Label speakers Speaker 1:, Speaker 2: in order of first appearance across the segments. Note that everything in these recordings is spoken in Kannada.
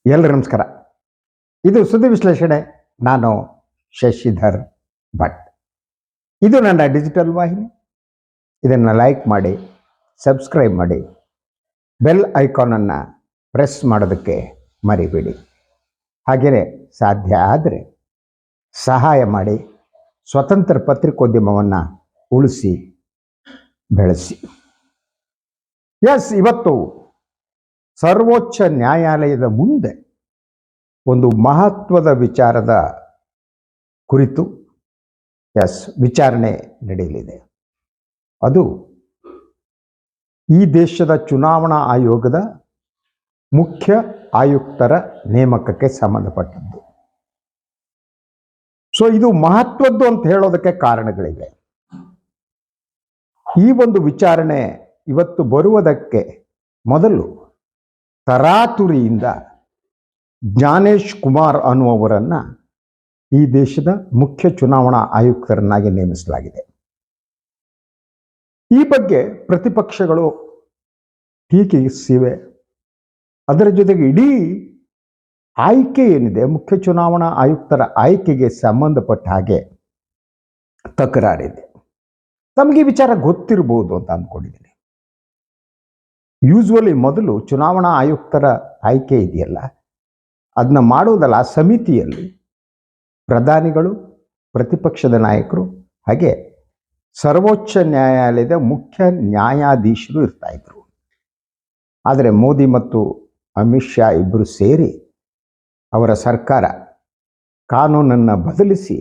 Speaker 1: ಎಲ್ಲರೂ ನಮಸ್ಕಾರ. ಇದು ಸುದ್ದಿ ವಿಶ್ಲೇಷಣೆ. ನಾನು ಶಶಿಧರ್ ಭಟ್. ಇದು ನನ್ನ ಡಿಜಿಟಲ್ ವಾಹಿನಿ. ಇದನ್ನು ಲೈಕ್ ಮಾಡಿ, ಸಬ್ಸ್ಕ್ರೈಬ್ ಮಾಡಿ, ಬೆಲ್ ಐಕಾನನ್ನು ಪ್ರೆಸ್ ಮಾಡೋದಕ್ಕೆ ಮರಿಬೇಡಿ. ಹಾಗೆಯೇ ಸಾಧ್ಯ ಆದರೆ ಸಹಾಯ ಮಾಡಿ, ಸ್ವತಂತ್ರ ಪತ್ರಿಕೋದ್ಯಮವನ್ನು ಉಳಿಸಿ ಬೆಳೆಸಿ. ಇವತ್ತು ಸರ್ವೋಚ್ಚ ನ್ಯಾಯಾಲಯದ ಮುಂದೆ ಒಂದು ಮಹತ್ವದ ವಿಚಾರದ ಕುರಿತು ವಿಚಾರಣೆ ನಡೆಯಲಿದೆ. ಅದು ಈ ದೇಶದ ಚುನಾವಣಾ ಆಯೋಗದ ಮುಖ್ಯ ಆಯುಕ್ತರ ನೇಮಕಕ್ಕೆ ಸಂಬಂಧಪಟ್ಟದ್ದು. ಇದು ಮಹತ್ವದ್ದು ಅಂತ ಹೇಳೋದಕ್ಕೆ ಕಾರಣಗಳಿವೆ. ಈ ಒಂದು ವಿಚಾರಣೆ ಇವತ್ತು ಬರುವುದಕ್ಕೆ ಮೊದಲು ತರಾತುರಿಯಿಂದ ಜ್ಞಾನೇಶ್ ಕುಮಾರ್ ಅನ್ನುವವರನ್ನ ಈ ದೇಶದ ಮುಖ್ಯ ಚುನಾವಣಾ ಆಯುಕ್ತರನ್ನಾಗಿ ನೇಮಿಸಲಾಗಿದೆ. ಈ ಬಗ್ಗೆ ಪ್ರತಿಪಕ್ಷಗಳು ಟೀಕಿಸಿವೆ. ಅದರ ಜೊತೆಗೆ ಇಡೀ ಆಯ್ಕೆ ಏನಿದೆ, ಮುಖ್ಯ ಚುನಾವಣಾ ಆಯುಕ್ತರ ಆಯ್ಕೆಗೆ ಸಂಬಂಧಪಟ್ಟ ಹಾಗೆ ತಕರಾರಿದೆ. ತಮಗೆ ವಿಚಾರ ಗೊತ್ತಿರಬಹುದು ಅಂತ ಅಂದ್ಕೊಂಡಿದ್ದೀನಿ. ಯೂಸ್ವಲಿ ಮೊದಲು ಚುನಾವಣಾ ಆಯುಕ್ತರ ಆಯ್ಕೆ ಇದೆಯಲ್ಲ, ಅದನ್ನ ಮಾಡೋದಲ್ಲ, ಆ ಸಮಿತಿಯಲ್ಲಿ ಪ್ರಧಾನಿಗಳು, ಪ್ರತಿಪಕ್ಷದ ನಾಯಕರು, ಹಾಗೆ ಸರ್ವೋಚ್ಚ ನ್ಯಾಯಾಲಯದ ಮುಖ್ಯ ನ್ಯಾಯಾಧೀಶರು ಇರ್ತಾ ಇದ್ರು. ಆದರೆ ಮೋದಿ ಮತ್ತು ಅಮಿತ್ ಶಾ ಇಬ್ಬರು ಸೇರಿ ಅವರ ಸರ್ಕಾರ ಕಾನೂನನ್ನು ಬದಲಿಸಿ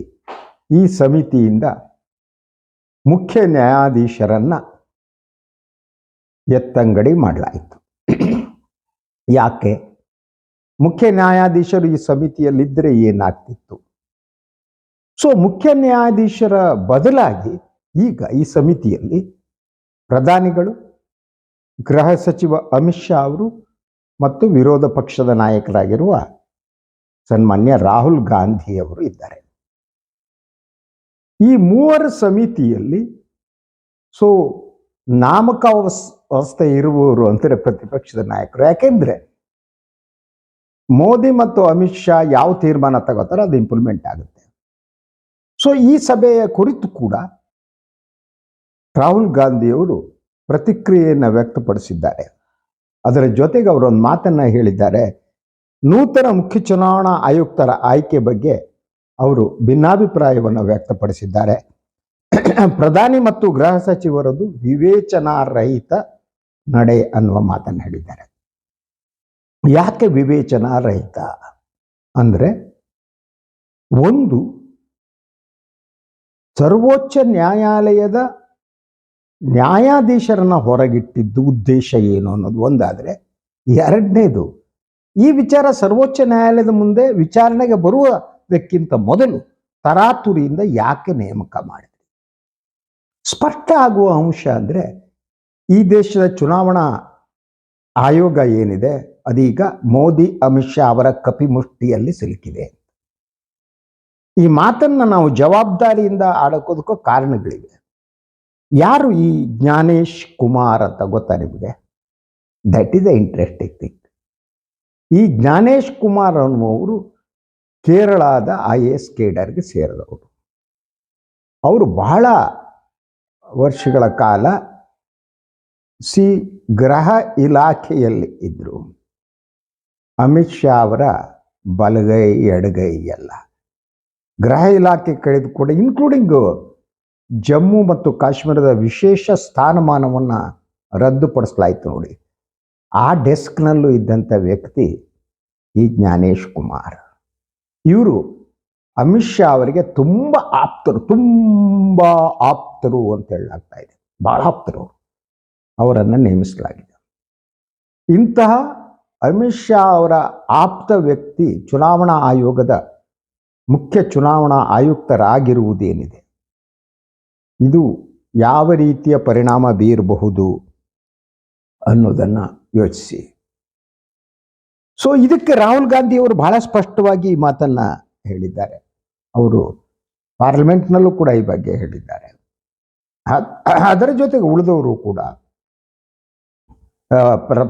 Speaker 1: ಈ ಸಮಿತಿಯಿಂದ ಮುಖ್ಯ ನ್ಯಾಯಾಧೀಶರನ್ನ ಎತ್ತಂಗಡಿ ಮಾಡಲಾಯಿತು. ಯಾಕೆ? ಮುಖ್ಯ ನ್ಯಾಯಾಧೀಶರು ಈ ಸಮಿತಿಯಲ್ಲಿದ್ದರೆ ಏನಾಗ್ತಿತ್ತು? ಮುಖ್ಯ ನ್ಯಾಯಾಧೀಶರ ಬದಲಾಗಿ ಈಗ ಈ ಸಮಿತಿಯಲ್ಲಿ ಪ್ರಧಾನಿಗಳು, ಗೃಹ ಸಚಿವ ಅಮಿತ್ ಶಾ ಅವರು ಮತ್ತು ವಿರೋಧ ಪಕ್ಷದ ನಾಯಕರಾಗಿರುವ ಸನ್ಮಾನ್ಯ ರಾಹುಲ್ ಗಾಂಧಿ ಅವರು ಇದ್ದಾರೆ. ಈ ಮೂವರ ಸಮಿತಿಯಲ್ಲಿ ನಾಮಕಾವಸ್ಥೆ ಇರುವವರು ಅಂತಾರೆ ಪ್ರತಿಪಕ್ಷದ ನಾಯಕರು. ಯಾಕೆಂದ್ರೆ ಮೋದಿ ಮತ್ತು ಅಮಿತ್ ಶಾ ಯಾವ ತೀರ್ಮಾನ ತಗೋತಾರೋ ಅದು ಇಂಪ್ಲಿಮೆಂಟ್ ಆಗುತ್ತೆ. ಈ ಸಭೆಯ ಕುರಿತು ಕೂಡ ರಾಹುಲ್ ಗಾಂಧಿಯವರು ಪ್ರತಿಕ್ರಿಯೆಯನ್ನು ವ್ಯಕ್ತಪಡಿಸಿದ್ದಾರೆ. ಅದರ ಜೊತೆಗೆ ಅವರೊಂದು ಮಾತನ್ನ ಹೇಳಿದ್ದಾರೆ. ನೂತನ ಮುಖ್ಯ ಚುನಾವಣಾ ಆಯುಕ್ತರ ಆಯ್ಕೆ ಬಗ್ಗೆ ಅವರು ಭಿನ್ನಾಭಿಪ್ರಾಯವನ್ನು ವ್ಯಕ್ತಪಡಿಸಿದ್ದಾರೆ. ಪ್ರಧಾನಿ ಮತ್ತು ಗೃಹ ಸಚಿವರದು ವಿವೇಚನಾರಹಿತ ನಡೆ ಅನ್ನುವ ಮಾತನ್ನು ಹೇಳಿದ್ದಾರೆ. ಯಾಕೆ ವಿವೇಚನಾರಹಿತ ಅಂದ್ರೆ, ಒಂದು, ಸರ್ವೋಚ್ಚ ನ್ಯಾಯಾಲಯದ ನ್ಯಾಯಾಧೀಶರನ್ನ ಹೊರಗಿಟ್ಟಿದ್ದು ಉದ್ದೇಶ ಏನು ಅನ್ನೋದು ಒಂದಾದರೆ, ಎರಡನೇದು, ಈ ವಿಚಾರ ಸರ್ವೋಚ್ಚ ನ್ಯಾಯಾಲಯದ ಮುಂದೆ ವಿಚಾರಣೆಗೆ ಬರುವುದಕ್ಕಿಂತ ಮೊದಲು ತರಾತುರಿಯಿಂದ ಯಾಕೆ ನೇಮಕ ಮಾಡಿದೆ? ಸ್ಪಷ್ಟ ಆಗುವ ಅಂಶ ಅಂದರೆ, ಈ ದೇಶದ ಚುನಾವಣಾ ಆಯೋಗ ಏನಿದೆ ಅದೀಗ ಮೋದಿ ಅಮಿತ್ ಶಾ ಅವರ ಕಪಿಮುಷ್ಟಿಯಲ್ಲಿ ಸಿಲುಕಿದೆ. ಈ ಮಾತನ್ನ ನಾವು ಜವಾಬ್ದಾರಿಯಿಂದ ಆಡೋಕೋದಕ್ಕೂ ಕಾರಣಗಳಿವೆ. ಯಾರು ಈ ಜ್ಞಾನೇಶ್ ಕುಮಾರ್ ಅಂತ ಗೊತ್ತಾ ನಿಮಗೆ? That is a interesting thing. ಈ ಜ್ಞಾನೇಶ್ ಕುಮಾರ್ ಅನ್ನುವರು ಕೇರಳದ IAS ಕೇಡರ್ಗೆ ಸೇರಿದವರು. ಅವರು ಬಹಳ ವರ್ಷಗಳ ಕಾಲ ಗೃಹ ಇಲಾಖೆಯಲ್ಲಿ ಇದ್ರು. ಅಮಿತ್ ಶಾ ಅವರ ಬಲಗೈ ಎಡಗೈ ಎಲ್ಲ. ಗೃಹ ಇಲಾಖೆ ಕಳೆದು ಕೂಡ, ಇನ್ಕ್ಲೂಡಿಂಗ್ ಜಮ್ಮು ಮತ್ತು ಕಾಶ್ಮೀರದ ವಿಶೇಷ ಸ್ಥಾನಮಾನವನ್ನು ರದ್ದುಪಡಿಸಲಾಯಿತು ನೋಡಿ. ಆ ಡೆಸ್ಕ್ನಲ್ಲೂ ಇದ್ದಂಥ ವ್ಯಕ್ತಿ ಈ ಜ್ಞಾನೇಶ್ ಕುಮಾರ್. ಇವರು ಅಮಿತ್ ಶಾ ಅವರಿಗೆ ತುಂಬ ಆಪ್ತರು ಅಂತ ಹೇಳಲಾಗ್ತಾ ಇದೆ. ಬಹಳ ಆಪ್ತರು. ಅವರನ್ನು ನೇಮಿಸಲಾಗಿದೆ. ಇಂತಹ ಅಮಿತ್ ಶಾ ಅವರ ಆಪ್ತ ವ್ಯಕ್ತಿ ಚುನಾವಣಾ ಆಯೋಗದ ಮುಖ್ಯ ಚುನಾವಣಾ ಆಯುಕ್ತರಾಗಿರುವುದೇನಿದೆ, ಇದು ಯಾವ ರೀತಿಯ ಪರಿಣಾಮ ಬೀರಬಹುದು ಅನ್ನೋದನ್ನು ಯೋಚಿಸಿ. ಇದಕ್ಕೆ ರಾಹುಲ್ ಗಾಂಧಿ ಅವರು ಬಹಳ ಸ್ಪಷ್ಟವಾಗಿ ಈ ಮಾತನ್ನ ಹೇಳಿದ್ದಾರೆ. ಅವರು ಪಾರ್ಲಿಮೆಂಟ್ನಲ್ಲೂ ಕೂಡ ಈ ಬಗ್ಗೆ ಹೇಳಿದ್ದಾರೆ. ಅದರ ಜೊತೆಗೆ ಉಳಿದವರು ಕೂಡ,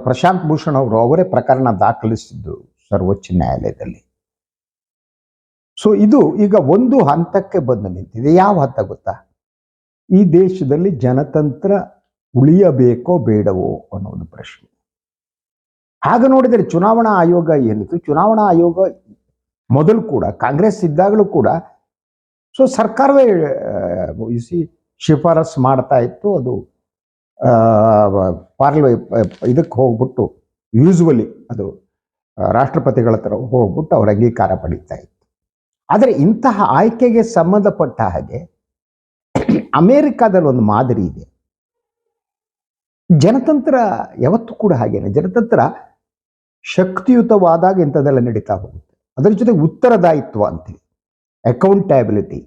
Speaker 1: ಪ್ರಶಾಂತ್ ಭೂಷಣ್ ಅವರು ಅವರೇ ಪ್ರಕರಣ ದಾಖಲಿಸಿದ್ದು ಸರ್ವೋಚ್ಚ ನ್ಯಾಯಾಲಯದಲ್ಲಿ. ಸೊ ಇದು ಈಗ ಒಂದು ಹಂತಕ್ಕೆ ಬಂದು ನಿಂತಿದೆ. ಯಾವ ಹಂತ ಗೊತ್ತಾ? ಈ ದೇಶದಲ್ಲಿ ಜನತಂತ್ರ ಉಳಿಯಬೇಕೋ ಬೇಡವೋ ಅನ್ನೋದು ಪ್ರಶ್ನೆ. ಹಾಗೆ ನೋಡಿದರೆ ಚುನಾವಣಾ ಆಯೋಗ ಏನಿತ್ತು, ಚುನಾವಣಾ ಆಯೋಗ ಮೊದಲು ಕೂಡ ಕಾಂಗ್ರೆಸ್ ಇದ್ದಾಗಲೂ ಕೂಡ ಸರ್ಕಾರವೇ ಶಿಫಾರಸ್ ಮಾಡ್ತಾ ಇತ್ತು. ಅದು ಇದಕ್ಕೆ ಹೋಗ್ಬಿಟ್ಟು ಯೂಸ್ವಲಿ ಅದು ರಾಷ್ಟ್ರಪತಿಗಳ ಹತ್ರ ಹೋಗ್ಬಿಟ್ಟು ಅವ್ರ ಅಂಗೀಕಾರ ಪಡೀತಾ ಇತ್ತು. ಆದರೆ ಇಂತಹ ಆಯ್ಕೆಗೆ ಸಂಬಂಧಪಟ್ಟ ಹಾಗೆ ಅಮೇರಿಕಾದಲ್ಲಿ ಒಂದು ಮಾದರಿ ಇದೆ. ಜನತಂತ್ರ ಯಾವತ್ತೂ ಕೂಡ ಹಾಗೇನೆ, ಜನತಂತ್ರ ಶಕ್ತಿಯುತವಾದಾಗ ಇಂಥದ್ದೆಲ್ಲ ನಡೀತಾ ಹೋಗುತ್ತೆ. ಅದರ ಜೊತೆ ಉತ್ತರದಾಯಿತ್ವ ಅಂತೀವಿ, ಅಕೌಂಟಬಿಲಿಟಿ.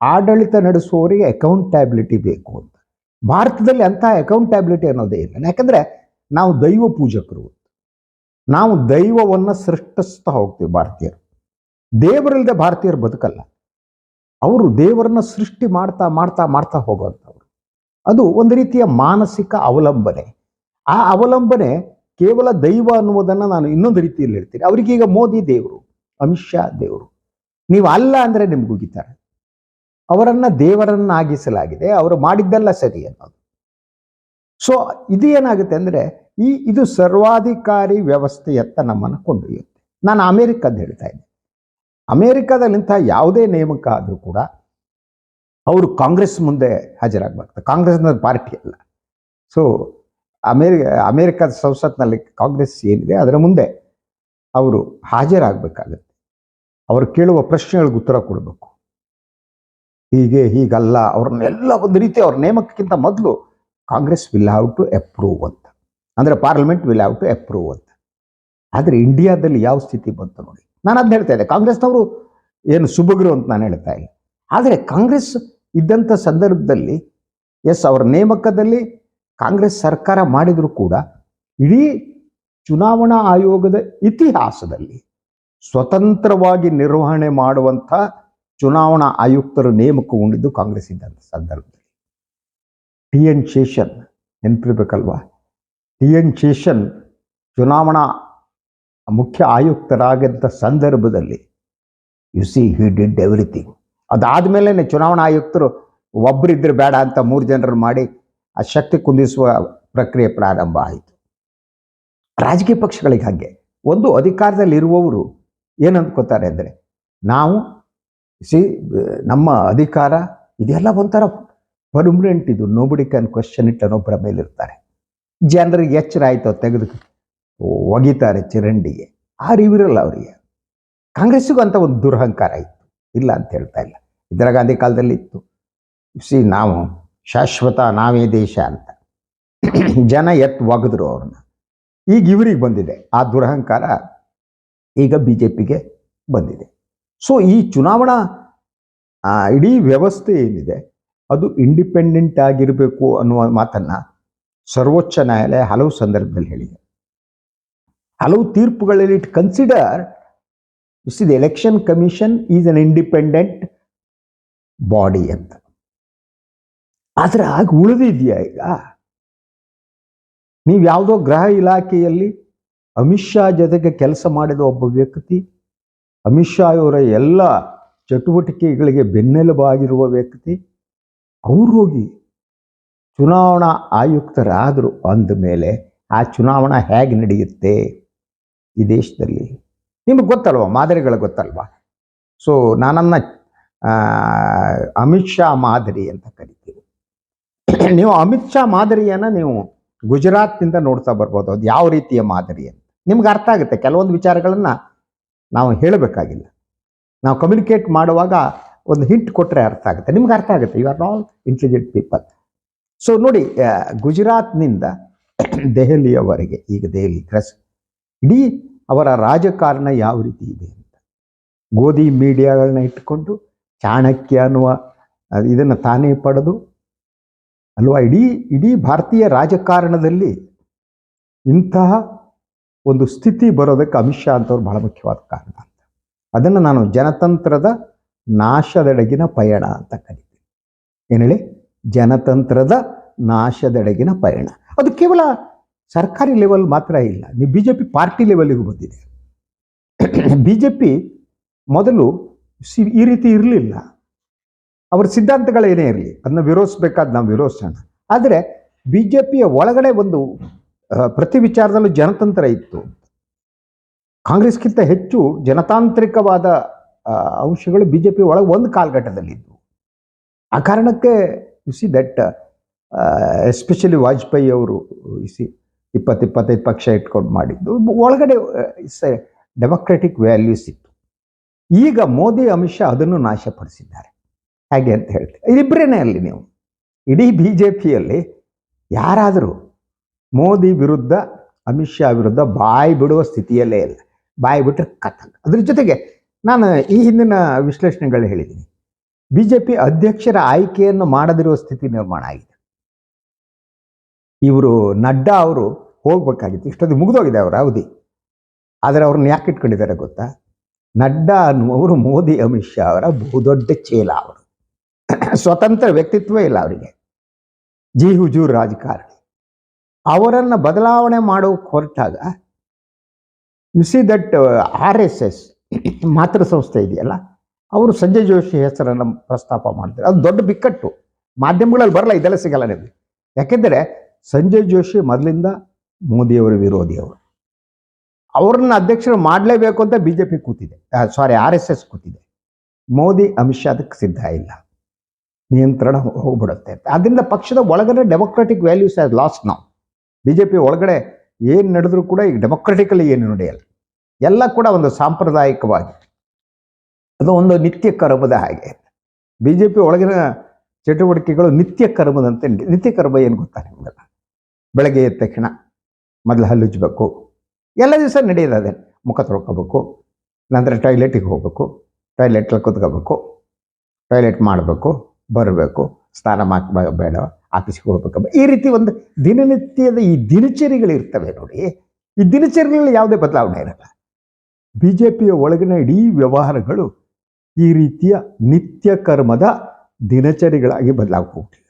Speaker 1: ಆಡಳಿತ ನಡೆಸುವವರಿಗೆ ಅಕೌಂಟಬಿಲಿಟಿ ಬೇಕು ಅಂತ. ಭಾರತದಲ್ಲಿ ಅಂತಹ ಅಕೌಂಟಬಿಲಿಟಿ ಅನ್ನೋದೇ ಇಲ್ಲ. ಯಾಕಂದ್ರೆ ನಾವು ದೈವ ಪೂಜಕರು, ನಾವು ದೈವವನ್ನು ಸೃಷ್ಟಿಸ್ತಾ ಹೋಗ್ತೀವಿ. ಭಾರತೀಯರು ದೇವರಿಲ್ಲದೆ ಭಾರತೀಯರು ಬದುಕಲ್ಲ. ಅವರು ದೇವರನ್ನ ಸೃಷ್ಟಿ ಮಾಡ್ತಾ ಮಾಡ್ತಾ ಮಾಡ್ತಾ ಹೋಗುವಂಥವ್ರು. ಅದು ಒಂದು ರೀತಿಯ ಮಾನಸಿಕ ಅವಲಂಬನೆ. ಆ ಅವಲಂಬನೆ ಕೇವಲ ದೈವ ಅನ್ನುವುದನ್ನು ನಾನು ಇನ್ನೊಂದು ರೀತಿಯಲ್ಲಿ ಹೇಳ್ತೀನಿ. ಅವರಿಗೀಗ ಮೋದಿ ದೇವರು, ಅಮಿತ್ ಶಾ ದೇವರು. ನೀವು ಅಲ್ಲ ಅಂದರೆ ನಿಮ್ಗೆ ಉಗಿತಾರೆ. ಅವರನ್ನ ದೇವರನ್ನಾಗಿಸಲಾಗಿದೆ, ಅವರು ಮಾಡಿದ್ದೆಲ್ಲ ಸರಿ ಅನ್ನೋದು. ಸೊ ಇದು ಏನಾಗುತ್ತೆ ಅಂದರೆ ಇದು ಸರ್ವಾಧಿಕಾರಿ ವ್ಯವಸ್ಥೆಯತ್ತ ನಮ್ಮನ್ನು ಕೊಂಡೊಯ್ಯುತ್ತೆ. ನಾನು ಅಮೇರಿಕದ್ದು ಹೇಳ್ತಾ ಇದ್ದೆ. ಅಮೇರಿಕಾದಲ್ಲಿ ಇಂಥ ಯಾವುದೇ ನೇಮಕ ಆದರೂ ಕೂಡ ಅವರು ಕಾಂಗ್ರೆಸ್ ಮುಂದೆ ಹಾಜರಾಗಬೇಕು. ಕಾಂಗ್ರೆಸ್ನ ಪಾರ್ಟಿ ಅಲ್ಲ. ಸೊ ಅಮೇರಿಕಾದ ಸಂಸತ್ನಲ್ಲಿ ಕಾಂಗ್ರೆಸ್ ಏನಿದೆ ಅದರ ಮುಂದೆ ಅವರು ಹಾಜರಾಗಬೇಕಾಗತ್ತೆ. ಅವರು ಕೇಳುವ ಪ್ರಶ್ನೆಗಳಿಗೆ ಉತ್ತರ ಕೊಡಬೇಕು. ಹೀಗಲ್ಲ, ಅವ್ರನ್ನೆಲ್ಲ ಒಂದು ರೀತಿ ಅವ್ರ ನೇಮಕಕ್ಕಿಂತ ಮೊದಲು Congress will have to approve ಅಂತ, ಅಂದರೆ parliament will have to approve ಅಂತ. ಆದರೆ ಇಂಡಿಯಾದಲ್ಲಿ ಯಾವ ಸ್ಥಿತಿ ಬಂತು ನೋಡಿ. ನಾನು ಅದನ್ನ ಹೇಳ್ತಾ ಇದ್ದೆ, ಕಾಂಗ್ರೆಸ್ನವರು ಏನು ಸುಭಗ್ರು ಅಂತ ನಾನು ಹೇಳ್ತಾ ಇಲ್ಲ. ಆದರೆ ಕಾಂಗ್ರೆಸ್ ಇದ್ದಂಥ ಸಂದರ್ಭದಲ್ಲಿ ಅವರ ನೇಮಕದಲ್ಲಿ ಕಾಂಗ್ರೆಸ್ ಸರ್ಕಾರ ಮಾಡಿದರೂ ಕೂಡ ಇಡೀ ಚುನಾವಣಾ ಆಯೋಗದ ಇತಿಹಾಸದಲ್ಲಿ ಸ್ವತಂತ್ರವಾಗಿ ನಿರ್ವಹಣೆ ಮಾಡುವಂಥ ಚುನಾವಣಾ ಆಯುಕ್ತರು ನೇಮಕಗೊಂಡಿದ್ದು ಕಾಂಗ್ರೆಸ್ ಇದ್ದಂಥ ಸಂದರ್ಭದಲ್ಲಿ. TN ಶೇಷನ್ ನೆನಪಿರ್ಬೇಕಲ್ವಾ? TN ಶೇಷನ್ ಚುನಾವಣಾ ಮುಖ್ಯ ಆಯುಕ್ತರಾಗಂಥ ಸಂದರ್ಭದಲ್ಲಿ ಹಿ ಡಿಡ್ ಎವ್ರಿಥಿಂಗ್. ಅದಾದ್ಮೇಲೆ ಚುನಾವಣಾ ಆಯುಕ್ತರು ಒಬ್ಬರಿದ್ರೆ ಬೇಡ ಅಂತ 3 ಜನರು ಮಾಡಿ ಆ ಶಕ್ತಿ ಕುಂದಿಸುವ ಪ್ರಕ್ರಿಯೆ ಪ್ರಾರಂಭ ಆಯಿತು. ರಾಜಕೀಯ ಪಕ್ಷಗಳಿಗೆ ಹಾಗೆ ಒಂದು ಅಧಿಕಾರದಲ್ಲಿ ಇರುವವರು ಏನಂದ್ಕೋತಾರೆ ಅಂದರೆ, ನಾವು ನಮ್ಮ ಅಧಿಕಾರ ಇದೆಲ್ಲ ಒಂಥರ ಪರ್ಮನೆಂಟ್, ಇದು ನೋಬಡಿ ಕ್ಯಾನ್ ಕ್ವೆಶ್ಚನ್ ಇಟ್ ಅನ್ನೊಬ್ಬರ ಮೇಲೆ ಇರ್ತಾರೆ. ಜನರಿಗೆ ಎಚ್ಚರ ಆಯಿತು, ತೆಗೆದು ಒಗಿತಾರೆ ಚರಂಡಿಗೆ. ಆ ಅರಿವಿರಲ್ಲ ಅವರಿಗೆ. ಕಾಂಗ್ರೆಸ್ಸಿಗೂ ಅಂತ ಒಂದು ದುರಹಂಕಾರ ಇತ್ತು, ಇಲ್ಲ ಅಂತ ಹೇಳ್ತಾ ಇಲ್ಲ. ಇಂದಿರಾ ಗಾಂಧಿ ಕಾಲದಲ್ಲಿ ಇತ್ತು. ನಾವು ಶಾಶ್ವತ, ನಾವೇ ದೇಶ ಅಂತ ಜನ ಒಗೆದ್ರು ಅವ್ರನ್ನ. ಈಗ ಇವರಿಗೆ ಬಂದಿದೆ ಆ ದುರಹಂಕಾರ, ಈಗ BJPಗೆ ಬಂದಿದೆ. ಸೊ ಈ ಚುನಾವಣಾ ಇಡೀ ವ್ಯವಸ್ಥೆ ಏನಿದೆ ಅದು ಇಂಡಿಪೆಂಡೆಂಟ್ ಆಗಿರಬೇಕು ಅನ್ನುವ ಮಾತನ್ನ ಸರ್ವೋಚ್ಚ ನ್ಯಾಯಾಲಯ ಹಲವು ಸಂದರ್ಭದಲ್ಲಿ ಹೇಳಿದೆ. ಹಲವು ತೀರ್ಪುಗಳಲ್ಲಿ it consider the election commission is an independent body ಅಂತ. ಆದರೆ ಆಗ ಉಳಿದಿದೆಯಾ? ಈಗ ನೀವು ಯಾವುದೋ ಗೃಹ ಇಲಾಖೆಯಲ್ಲಿ ಅಮಿತ್ ಶಾ ಜೊತೆಗೆ ಕೆಲಸ ಮಾಡಿದ ಒಬ್ಬ ವ್ಯಕ್ತಿ, ಅಮಿತ್ ಶಾ ಅವರ ಎಲ್ಲ ಚಟುವಟಿಕೆಗಳಿಗೆ ಬೆನ್ನೆಲುಬಾಗಿರುವ ವ್ಯಕ್ತಿ, ಅವರು ಹೋಗಿ ಚುನಾವಣಾ ಆಯುಕ್ತರಾದರು ಅಂದ ಮೇಲೆ ಆ ಚುನಾವಣಾ ಹೇಗೆ ನಡೆಯುತ್ತೆ ಈ ದೇಶದಲ್ಲಿ? ನಿಮಗೆ ಗೊತ್ತಲ್ವ, ಮಾದರಿಗಳು ಗೊತ್ತಲ್ವಾ? ಸೊ ನಾನನ್ನ ಅಮಿತ್ ಶಾ ಮಾದರಿ ಅಂತ ಕರಿತೀವಿ. ನೀವು ಅಮಿತ್ ಶಾ ಮಾದರಿಯನ್ನು ನೀವು ಗುಜರಾತ್ನಿಂದ ನೋಡ್ತಾ ಬರ್ಬೋದು. ಅದು ಯಾವ ರೀತಿಯ ಮಾದರಿ ಅಂತ ನಿಮ್ಗೆ ಅರ್ಥ ಆಗುತ್ತೆ. ಕೆಲವೊಂದು ವಿಚಾರಗಳನ್ನು ನಾವು ಹೇಳಬೇಕಾಗಿಲ್ಲ, ನಾವು ಕಮ್ಯುನಿಕೇಟ್ ಮಾಡುವಾಗ ಒಂದು ಹಿಂಟ್ ಕೊಟ್ಟರೆ ಅರ್ಥ ಆಗುತ್ತೆ, ನಿಮ್ಗೆ ಅರ್ಥ ಆಗುತ್ತೆ. You are all intelligent people. So ನೋಡಿ, ಗುಜರಾತ್ನಿಂದ ದೆಹಲಿಯವರೆಗೆ, ಈಗ ದೆಹಲಿ ಇಡೀ ಅವರ ರಾಜಕಾರಣ ಯಾವ ರೀತಿ ಇದೆ ಅಂತ, ಗೋಧಿ ಮೀಡಿಯಾಗಳನ್ನ ಇಟ್ಟುಕೊಂಡು ಚಾಣಕ್ಯ ಅನ್ನುವ ಇದನ್ನು ತಾನೇ ಪಡೆದು ಅಲ್ವಾ, ಇಡೀ ಭಾರತೀಯ ರಾಜಕಾರಣದಲ್ಲಿ ಇಂತಹ ಒಂದು ಸ್ಥಿತಿ ಬರೋದಕ್ಕೆ ಅಮಿತ್ ಶಾ ಅಂತವ್ರು ಬಹಳ ಮುಖ್ಯವಾದ ಕಾರಣ ಅಂತ. ಅದನ್ನು ನಾನು ಜನತಂತ್ರದ ನಾಶದೆಡೆಗಿನ ಪಯಣ ಅಂತ ಕರಿತೀನಿ. ಏನು ಹೇಳಿ? ಜನತಂತ್ರದ ನಾಶದೆಡೆಗಿನ ಪಯಣ. ಅದು ಕೇವಲ ಸರ್ಕಾರಿ ಲೆವೆಲ್ ಮಾತ್ರ ಇಲ್ಲ, ನೀವು BJP ಪಾರ್ಟಿ ಲೆವೆಲ್ಗೂ ಬಂದಿದೆ. ಬಿ ಜೆ ಪಿ ಮೊದಲು ಈ ರೀತಿ ಇರಲಿಲ್ಲ. ಅವ್ರ ಸಿದ್ಧಾಂತಗಳೇನೇ ಇರಲಿ ಅದನ್ನ ವಿರೋಧಿಸಬೇಕಾದ ನಾವು ವಿರೋಧಿಸೋಣ. ಆದರೆ ಬಿ ಜೆ ಪಿಯ ಒಳಗಡೆ ಒಂದು ಪ್ರತಿ ವಿಚಾರದಲ್ಲೂ ಜನತಂತ್ರ ಇತ್ತು. ಕಾಂಗ್ರೆಸ್ಗಿಂತ ಹೆಚ್ಚು ಜನತಾಂತ್ರಿಕವಾದ ಅಂಶಗಳು ಬಿ ಜೆ ಪಿ ಒಳಗೆ ಒಂದು ಕಾಲಘಟ್ಟದಲ್ಲಿದ್ದವು. ಆ ಕಾರಣಕ್ಕೆ U see that especially Vajpayee ಅವರು ಸಿ 20-25 ಪಕ್ಷ ಇಟ್ಕೊಂಡು ಮಾಡಿದ್ದು ಒಳಗಡೆ ಡೆಮೊಕ್ರೆಟಿಕ್ ವ್ಯಾಲ್ಯೂಸ್ ಇತ್ತು. ಈಗ ಮೋದಿ ಅಮಿತ್ ಶಾ ಅದನ್ನು ನಾಶಪಡಿಸಿದ್ದಾರೆ. ಹೇಗೆ ಅಂತ ಹೇಳ್ತೀವಿ, ಇಬ್ಬರೇನೆ ಅಲ್ಲಿ ನೀವು ಇಡೀ ಬಿ ಜೆ ಪಿಯಲ್ಲಿ ಯಾರಾದರೂ ಮೋದಿ ವಿರುದ್ಧ ಅಮಿತ್ ಶಾ ವಿರುದ್ಧ ಬಾಯಿ ಬಿಡುವ ಸ್ಥಿತಿಯಲ್ಲೇ ಇಲ್ಲ. ಬಾಯಿ ಬಿಟ್ಟರೆ ಕಥೆ. ಅದ್ರ ಜೊತೆಗೆ ನಾನು ಈ ಹಿಂದಿನ ವಿಶ್ಲೇಷಣೆಗಳು ಹೇಳಿದ್ದೀನಿ, ಬಿ ಜೆ ಪಿ ಅಧ್ಯಕ್ಷರ ಆಯ್ಕೆಯನ್ನು ಮಾಡದಿರುವ ಸ್ಥಿತಿ ನಿರ್ಮಾಣ ಆಗಿದೆ. ಇವರು ನಡ್ಡಾ ಅವರು ಹೋಗ್ಬೇಕಾಗಿತ್ತು, ಇಷ್ಟೊಂದು ಮುಗಿದೋಗಿದೆ ಅವರ ಅವಧಿ. ಆದರೆ ಅವ್ರನ್ನ ಯಾಕೆ ಇಟ್ಕೊಂಡಿದ್ದಾರೆ ಗೊತ್ತಾ? ನಡ್ಡಾ ಅನ್ನುವರು ಮೋದಿ ಅಮಿತ್ ಶಾ ಅವರ ಬಹುದೊಡ್ಡ ಚೇಲ. ಅವರು ಸ್ವತಂತ್ರ ವ್ಯಕ್ತಿತ್ವ ಇಲ್ಲ ಅವರಿಗೆ, ಜಿ ಹುಜೂರ್ ರಾಜಕಾರಣಿ. ಅವರನ್ನು ಬದಲಾವಣೆ ಮಾಡೋಕೆ ಹೊರಟಾಗ ಯು ಸಿ ದಟ್ RSS ಮಾತೃ ಸಂಸ್ಥೆ ಇದೆಯಲ್ಲ, ಅವರು ಸಂಜಯ್ ಜೋಶಿ ಹೆಸರನ್ನು ಪ್ರಸ್ತಾಪ ಮಾಡ್ತಾರೆ. ಅದು ದೊಡ್ಡ ಬಿಕ್ಕಟ್ಟು, ಮಾಧ್ಯಮಗಳಲ್ಲಿ ಬರಲ್ಲ, ಇದೆಲ್ಲ ಸಿಗಲ್ಲ ನಿಮಗೆ. ಯಾಕೆಂದರೆ ಸಂಜಯ್ ಜೋಶಿ ಮೊದಲಿಂದ ಮೋದಿಯವರ ವಿರೋಧಿಯವರು. ಅವ್ರನ್ನ ಅಧ್ಯಕ್ಷರು ಮಾಡಲೇಬೇಕು ಅಂತ ಬಿ ಜೆ ಪಿ ಕೂತಿದೆ, RSS ಕೂತಿದೆ. ಮೋದಿ ಅಮಿತ್ ಶಾ ಅದಕ್ಕೆ ಸಿದ್ಧ ಇಲ್ಲ, ನಿಯಂತ್ರಣ ಹೋಗ್ಬಿಡುತ್ತೆ ಅಂತ. ಅದರಿಂದ ಪಕ್ಷದ ಒಳಗಡೆ ಡೆಮೊಕ್ರೆಟಿಕ್ ವ್ಯಾಲ್ಯೂಸ್ ಆಸ್ ಲಾಸ್ಟ್ ನಾವು. ಬಿ ಜೆ ಪಿ ಒಳಗಡೆ ಏನು ನಡೆದರೂ ಕೂಡ ಈಗ ಡೆಮೊಕ್ರೆಟಿಕಲಿ ಏನು ನಡೆಯಲ್ಲ, ಎಲ್ಲ ಕೂಡ ಒಂದು ಸಾಂಪ್ರದಾಯಿಕವಾಗಿ ಅದು ಒಂದು ನಿತ್ಯ ಕರ್ಮದ ಹಾಗೆ. ಬಿ ಜೆ ಪಿ ಒಳಗಿನ ಚಟುವಟಿಕೆಗಳು ನಿತ್ಯ ಕರ್ಮದಂತೆ. ನಿತ್ಯ ಕರ್ಮ ಏನು ಗೊತ್ತಾ ನಿಮಗೆಲ್ಲ? ಬೆಳಗ್ಗೆ ಎದ್ದ ತಕ್ಷಣ ಮೊದಲು ಹಲ್ಲುಜ್ಬೇಕು, ಎಲ್ಲ ದಿವಸ ನಡೆಯೋದು ಅದೇ. ಮುಖ ತೊಳ್ಕೊಬೇಕು, ನಂತರ ಟಾಯ್ಲೆಟಿಗೆ ಹೋಗಬೇಕು, ಟಾಯ್ಲೆಟಲ್ಲಿ ಕೂತ್ಕೋಬೇಕು, ಟಾಯ್ಲೆಟ್ ಮಾಡಬೇಕು, ಬರಬೇಕು, ಸ್ನಾನ ಬೇಡ, ಆಫೀಸ್ಗೆ ಹೋಗ್ಬೇಕು. ಈ ರೀತಿ ಒಂದು ದಿನನಿತ್ಯದ ಈ ದಿನಚರಿಗಳಿರ್ತವೆ ನೋಡಿ. ಈ ದಿನಚರಿಗಳಲ್ಲಿ ಯಾವುದೇ ಬದಲಾವಣೆ ಇರಲ್ಲ. ಬಿ ಜೆ ಪಿಯ ಒಳಗಿನ ಇಡೀ ವ್ಯವಹಾರಗಳು ಈ ರೀತಿಯ ನಿತ್ಯ ಕರ್ಮದ ದಿನಚರಿಗಳಾಗಿ ಬದಲಾಗೋಗ್ತಿದೆ.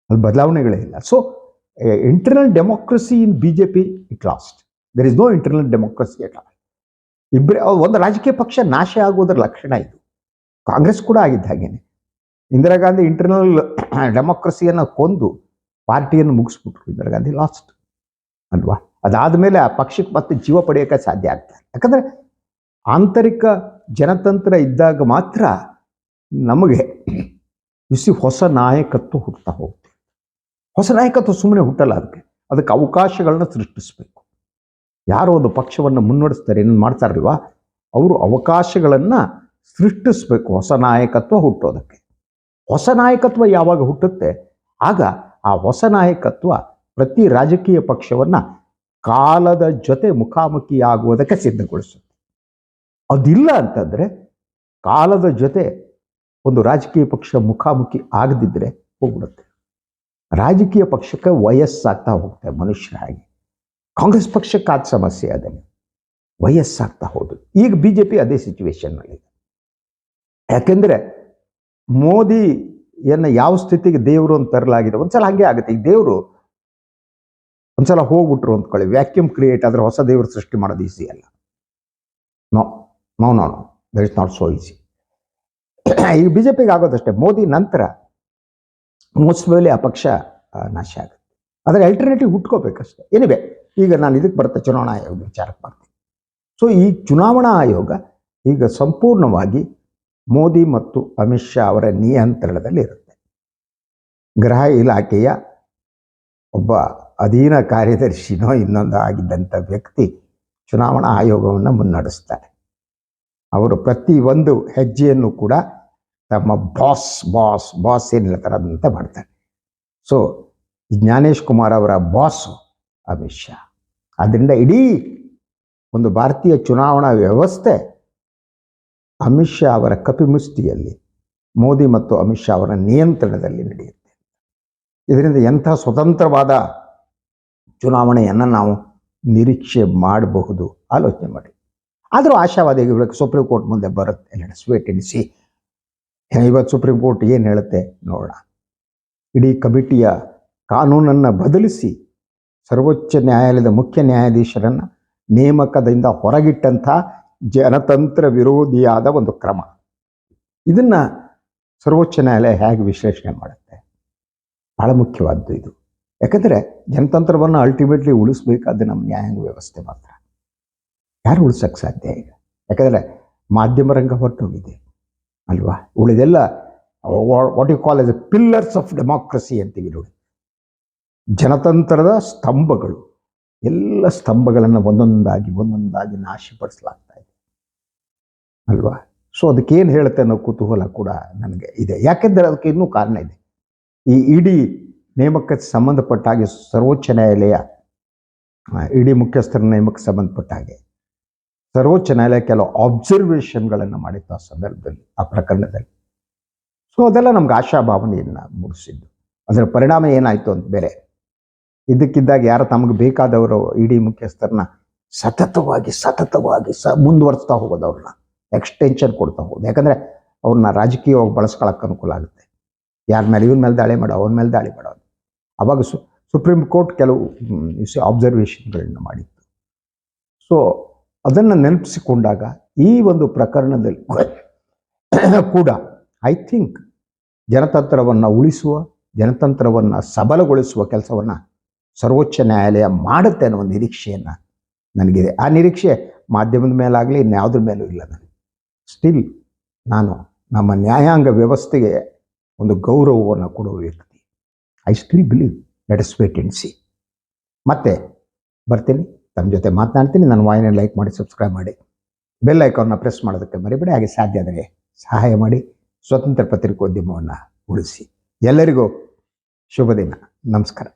Speaker 1: ಅಲ್ಲಿ ಬದಲಾವಣೆಗಳೇ ಇಲ್ಲ. So internal democracy in B J P it lost. There is no internal democracy at all. ಒಂದು ರಾಜಕೀಯ ಪಕ್ಷ ನಾಶ ಆಗುವುದರ ಲಕ್ಷಣ ಇದು. ಕಾಂಗ್ರೆಸ್ ಕೂಡ ಆಗಿದ್ದ ಹಾಗೇನೆ. ಇಂದಿರಾ ಗಾಂಧಿ ಇಂಟರ್ನಲ್ ಡೆಮೋಕ್ರಸಿಯನ್ನು ಕೊಂದು ಪಾರ್ಟಿಯನ್ನು ಮುಗಿಸ್ಬಿಟ್ರು. ಇಂದಿರಾ ಗಾಂಧಿ ಲಾಸ್ಟ್ ಅಲ್ವಾ? ಅದಾದಮೇಲೆ ಆ ಪಕ್ಷಕ್ಕೆ ಮತ್ತೆ ಜೀವ ಪಡೆಯೋಕ್ಕೆ ಸಾಧ್ಯ ಆಗ್ತದೆ. ಯಾಕಂದರೆ ಆಂತರಿಕ ಜನತಂತ್ರ ಇದ್ದಾಗ ಮಾತ್ರ ನಮಗೆ ಹೊಸ ನಾಯಕತ್ವ ಹುಟ್ಟುತ್ತಾ ಹೋಗುತ್ತೆ. ಹೊಸ ನಾಯಕತ್ವ ಸುಮ್ಮನೆ ಹುಟ್ಟಲ್ಲ, ಅದಕ್ಕೆ ಅವಕಾಶಗಳನ್ನ ಸೃಷ್ಟಿಸಬೇಕು. ಯಾರೋ ಒಂದು ಪಕ್ಷವನ್ನು ಮುನ್ನಡೆಸ್ತಾರೆ, ಏನು ಮಾಡ್ತಾರಲ್ವಾ, ಅವರು ಅವಕಾಶಗಳನ್ನು ಸೃಷ್ಟಿಸಬೇಕು ಹೊಸ ನಾಯಕತ್ವ ಹುಟ್ಟೋದಕ್ಕೆ. ಹೊಸ ನಾಯಕತ್ವ ಯಾವಾಗ ಹುಟ್ಟುತ್ತೆ, ಆಗ ಆ ಹೊಸ ನಾಯಕತ್ವ ಪ್ರತಿ ರಾಜಕೀಯ ಪಕ್ಷವನ್ನು ಕಾಲದ ಜೊತೆ ಮುಖಾಮುಖಿಯಾಗುವುದಕ್ಕೆ ಸಿದ್ಧಗೊಳಿಸುತ್ತೆ. ಅದಿಲ್ಲ ಅಂತಂದರೆ, ಕಾಲದ ಜೊತೆ ಒಂದು ರಾಜಕೀಯ ಪಕ್ಷ ಮುಖಾಮುಖಿ ಆಗದಿದ್ದರೆ ಹೋಗ್ಬಿಡುತ್ತೆ. ರಾಜಕೀಯ ಪಕ್ಷಕ್ಕೆ ವಯಸ್ಸಾಗ್ತಾ ಹೋಗುತ್ತೆ ಮನುಷ್ಯರ ಹಾಗೆ. ಕಾಂಗ್ರೆಸ್ ಪಕ್ಷಕ್ಕೆ ಆದ ಸಮಸ್ಯೆ ಅದನ್ನು ವಯಸ್ಸಾಗ್ತಾ ಹೋದು. ಈಗ ಬಿ ಜೆ ಪಿ ಅದೇ ಸಿಚುವೇಶನ್ನಲ್ಲಿದೆ. ಯಾಕೆಂದರೆ ಮೋದಿಯನ್ನು ಯಾವ ಸ್ಥಿತಿಗೆ ದೇವರು ಅಂತ ತರಲಾಗಿದೆ, ಒಂದ್ಸಲ ಹಾಗೆ ಆಗುತ್ತೆ. ಈಗ ದೇವರು ಒಂದ್ಸಲ ಹೋಗ್ಬಿಟ್ರು ಅಂದ್ಕೊಳ್ಳಿ, ವ್ಯಾಕ್ಯೂಮ್ ಕ್ರಿಯೇಟ್ ಆದರೆ ಹೊಸ ದೇವರು ಸೃಷ್ಟಿ ಮಾಡೋದು ಈಸಿ ಅಲ್ಲ. No no no no that is not so easy. ಈಗ ಬಿ ಜೆ ಪಿಗೆ ಆಗೋದಷ್ಟೇ. ಮೋದಿ ನಂತರ ಮೋಸ್ಟ್ ಮೇಲೆ ಆ ಪಕ್ಷ ನಾಶ ಆಗುತ್ತೆ. ಆದರೆ ಅಲ್ಟರ್ನೇಟಿವ್ ಹುಟ್ಕೋಬೇಕಷ್ಟೇ. ಏನಿವೆ, ಈಗ ನಾನು ಇದಕ್ಕೆ ಬರುತ್ತೆ, ಚುನಾವಣಾ ಆಯೋಗ ವಿಚಾರಕ್ಕೆ ಬರ್ತೀನಿ. ಸೊ ಈ ಚುನಾವಣಾ ಆಯೋಗ ಈಗ ಸಂಪೂರ್ಣವಾಗಿ ಮೋದಿ ಮತ್ತು ಅಮಿತ್ ಶಾ ಅವರ ನಿಯಂತ್ರಣದಲ್ಲಿ ಇರುತ್ತೆ. ಗೃಹ ಇಲಾಖೆಯ ಒಬ್ಬ ಅಧೀನ ಕಾರ್ಯದರ್ಶಿನೋ ಇನ್ನೊಂದು ಆಗಿದ್ದಂಥ ವ್ಯಕ್ತಿ ಚುನಾವಣಾ ಆಯೋಗವನ್ನು ಮುನ್ನಡೆಸ್ತಾರೆ. ಅವರು ಪ್ರತಿ ಒಂದು ಹೆಜ್ಜೆಯನ್ನು ಕೂಡ ತಮ್ಮ ಬಾಸ್ ಏನು ಹೇಳ್ತಾರೆ ಅದಂತೆ ಮಾಡ್ತಾರೆ. ಸೊ ಜ್ಞಾನೇಶ್ ಕುಮಾರ್ ಅವರ ಬಾಸು ಅಮಿತ್ ಶಾ. ಆದ್ದರಿಂದ ಇಡೀ ಒಂದು ಭಾರತೀಯ ಚುನಾವಣಾ ವ್ಯವಸ್ಥೆ ಅಮಿತ್ ಶಾ ಅವರ ಕಪಿಮುಷ್ಟಿಯಲ್ಲಿ, ಮೋದಿ ಮತ್ತು ಅಮಿತ್ ಶಾ ಅವರ ನಿಯಂತ್ರಣದಲ್ಲಿ ನಡೆಯುತ್ತೆ. ಇದರಿಂದ ಎಂಥ ಸ್ವತಂತ್ರವಾದ ಚುನಾವಣೆಯನ್ನು ನಾವು ನಿರೀಕ್ಷೆ ಮಾಡಬಹುದು, ಆಲೋಚನೆ ಮಾಡಿ. ಆದರೂ ಆಶಾವಾದಿಗಳಿಗೆ ಸುಪ್ರೀಂ ಕೋರ್ಟ್ ಮುಂದೆ ಬರುತ್ತೆ. Let's wait and see. ಇವತ್ತು ಸುಪ್ರೀಂ ಕೋರ್ಟ್ ಏನು ಹೇಳುತ್ತೆ ನೋಡೋಣ. ಇಡೀ ಕಮಿಟಿಯ ಕಾನೂನನ್ನು ಬದಲಿಸಿ ಸರ್ವೋಚ್ಚ ನ್ಯಾಯಾಲಯದ ಮುಖ್ಯ ನ್ಯಾಯಾಧೀಶರನ್ನು ನೇಮಕದಿಂದ ಹೊರಗಿಟ್ಟಂಥ ಜನತಂತ್ರ ವಿರೋಧಿಯಾದ ಒಂದು ಕ್ರಮ. ಇದನ್ನ ಸರ್ವೋಚ್ಚ ನ್ಯಾಯಾಲಯ ಹೇಗೆ ವಿಶ್ಲೇಷಣೆ ಮಾಡುತ್ತೆ? ಬಹಳ ಮುಖ್ಯವಾದ್ದು ಇದು. ಯಾಕಂದರೆ ಜನತಂತ್ರವನ್ನು ಅಲ್ಟಿಮೇಟ್ಲಿ ಉಳಿಸ್ಬೇಕಾದ್ರೆ ನಮ್ಮ ನ್ಯಾಯಾಂಗ ವ್ಯವಸ್ಥೆ ಮಾತ್ರ. ಯಾರು ಉಳಿಸೋಕ್ಕೆ ಸಾಧ್ಯ ಈಗ? ಯಾಕಂದರೆ ಮಾಧ್ಯಮ ರಂಗ ಹೊರಟೋಗಿದೆ ಅಲ್ವಾ? ಉಳಿದೆಲ್ಲ what you call as a pillars of democracy ಅಂತೀವಿ ನೋಡಿ, ಜನತಂತ್ರದ ಸ್ತಂಭಗಳು. ಎಲ್ಲ ಸ್ತಂಭಗಳನ್ನು ಒಂದೊಂದಾಗಿ ನಾಶಪಡಿಸಲಾಗ್ತಾ ಇದೆ ಅಲ್ವಾ? ಸೊ ಅದಕ್ಕೇನು ಹೇಳುತ್ತೆ ಅನ್ನೋ ಕುತೂಹಲ ಕೂಡ ನನಗೆ ಇದೆ. ಯಾಕೆಂದರೆ ಅದಕ್ಕೆ ಇನ್ನೂ ಕಾರಣ ಇದೆ. ಈ ಇಡಿ ನೇಮಕಕ್ಕೆ ಸಂಬಂಧಪಟ್ಟ ಹಾಗೆ ಸರ್ವೋಚ್ಚ ನ್ಯಾಯಾಲಯ ಇಡಿ ಮುಖ್ಯಸ್ಥರ ನೇಮಕ್ಕೆ ಸಂಬಂಧಪಟ್ಟ ಹಾಗೆ ಸರ್ವೋಚ್ಚ ನ್ಯಾಯಾಲಯ ಕೆಲವು ಆಬ್ಸರ್ವೇಷನ್ಗಳನ್ನು ಮಾಡಿತ್ತು ಆ ಸಂದರ್ಭದಲ್ಲಿ, ಆ ಪ್ರಕರಣದಲ್ಲಿ. ಸೊ ಅದೆಲ್ಲ ನಮ್ಗೆ ಆಶಾಭಾವನೆಯನ್ನು ಮೂಡಿಸಿದ್ದು. ಅದರ ಪರಿಣಾಮ ಏನಾಯಿತು ಅಂತ ಬೇರೆ. ಇದ್ದಕ್ಕಿದ್ದಾಗ ಯಾರು ತಮಗೆ ಬೇಕಾದವರು ಇಡಿ ಮುಖ್ಯಸ್ಥರನ್ನ ಸತತವಾಗಿ ಮುಂದುವರಿಸ್ತಾ ಹೋಗೋದು, ಅವ್ರನ್ನ ಎಕ್ಸ್ಟೆನ್ಷನ್ ಕೊಡ್ತಾ ಹೋಗೋದು. ಯಾಕಂದರೆ ಅವ್ರನ್ನ ರಾಜಕೀಯವಾಗಿ ಬಳಸ್ಕೊಳ್ಳೋಕೆ ಅನುಕೂಲ ಆಗುತ್ತೆ. ಯಾರ ಮೇಲೆ ಇವನ ಮೇಲೆ ದಾಳಿ ಮಾಡೋ, ಅವನ ಮೇಲೆ ದಾಳಿ ಮಾಡೋದು. ಅವಾಗ ಸುಪ್ರೀಂ ಕೋರ್ಟ್ ಕೆಲವು ಆಬ್ಸರ್ವೇಷನ್ಗಳನ್ನ ಮಾಡಿತ್ತು. ಸೊ ಅದನ್ನು ನೆನಪಿಸಿಕೊಂಡಾಗ ಈ ಒಂದು ಪ್ರಕರಣದಲ್ಲಿ ಕೂಡ ಐ ಥಿಂಕ್ ಜನತಂತ್ರವನ್ನು ಉಳಿಸುವ, ಜನತಂತ್ರವನ್ನು ಸಬಲಗೊಳಿಸುವ ಕೆಲಸವನ್ನು ಸರ್ವೋಚ್ಚ ನ್ಯಾಯಾಲಯ ಮಾಡುತ್ತೆ ಅನ್ನೋ ಒಂದು ನಿರೀಕ್ಷೆಯನ್ನು ನನಗಿದೆ. ಆ ನಿರೀಕ್ಷೆ ಮಾಧ್ಯಮದ ಮೇಲಾಗಲಿ ಇನ್ಯಾವುದ್ರ ಮೇಲೂ ಇಲ್ಲ. ನನಗೆ ಸ್ಟಿಲ್ ನಾನು ನಮ್ಮ ನ್ಯಾಯಾಂಗ ವ್ಯವಸ್ಥೆಗೆ ಒಂದು ಗೌರವವನ್ನು ಕೊಡುವ ವ್ಯಕ್ತಿ. I still believe. Let us wait and see. ಮತ್ತೆ ಬರ್ತೀನಿ, ತಮ್ಮ ಜೊತೆ ಮಾತನಾಡ್ತೀನಿ. ನನ್ನ ವಾಹಿನಿಯನ್ನು ಲೈಕ್ ಮಾಡಿ, ಸಬ್ಸ್ಕ್ರೈಬ್ ಮಾಡಿ, ಬೆಲ್ ಐಕಾನ್ನ ಪ್ರೆಸ್ ಮಾಡೋದಕ್ಕೆ ಮರಿಬೇಡಿ. ಹಾಗೆ ಸಾಧ್ಯ ಆದರೆ ಸಹಾಯ ಮಾಡಿ ಸ್ವತಂತ್ರ ಪತ್ರಿಕೋದ್ಯಮವನ್ನು ಉಳಿಸಿ. ಎಲ್ಲರಿಗೂ ಶುಭ ದಿನ. ನಮಸ್ಕಾರ.